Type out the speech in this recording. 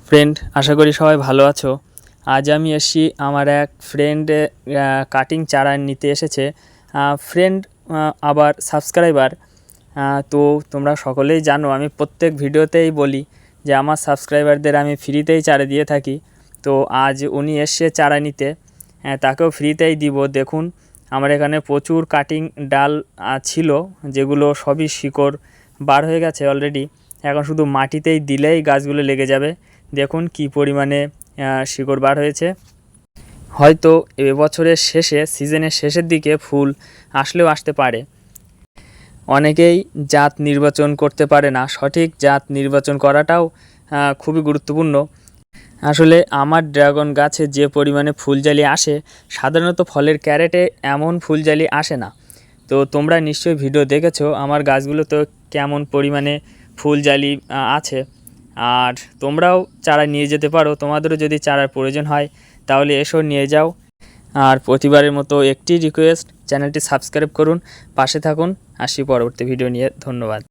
Friend, আশা করি সবাই ভালো আছো। আজ আমি এসেছি, আমার এক ফ্রেন্ড কাটিং চারা নিতে এসেছে। ফ্রেন্ড আবার সাবস্ক্রাইবার। তো তোমরা সকলেই জানো, আমি প্রত্যেক ভিডিওতেই বলি যে আমার সাবস্ক্রাইবারদের আমি ফ্রিতেই চারা দিয়ে থাকি। তো আজ উনি এসছে চারা নিতে, তাকেও ফ্রিতেই দিব। দেখুন, আমার এখানে প্রচুর কাটিং ডাল ছিল, যেগুলো সবই শিকড় বার হয়ে গেছে অলরেডি। এখন শুধু মাটিতেই দিলেই গাছগুলো লেগে যাবে। দেখুন কি পরিমাণে শিকড় বার হয়েছে। হয়তো এবছরের শেষে, সিজনের শেষের দিকে ফুল আসলেও আসতে পারে। অনেকেই জাত নির্বাচন করতে পারে না, সঠিক জাত নির্বাচন করাটাও খুবই গুরুত্বপূর্ণ। আসলে আমার ড্রাগন গাছে যে পরিমাণে ফুলজালি আসে, সাধারণত ফলের ক্যারেটে এমন ফুলজালি আসে না। তো তোমরা নিশ্চয়ই ভিডিও দেখেছো আমার গাছগুলোতে কেমন পরিমাণে ফুলজালি আছে। আর তোমরাও চারা নিয়ে যেতে পারো, তোমাদেরও যদি চারার প্রয়োজন হয় তাহলে এসো নিয়ে যাও। আর প্রতিবারের মতো একটি রিকোয়েস্ট, চ্যানেলটি সাবস্ক্রাইব করুন, পাশে থাকুন। আসি পরবর্তী ভিডিও নিয়ে। ধন্যবাদ।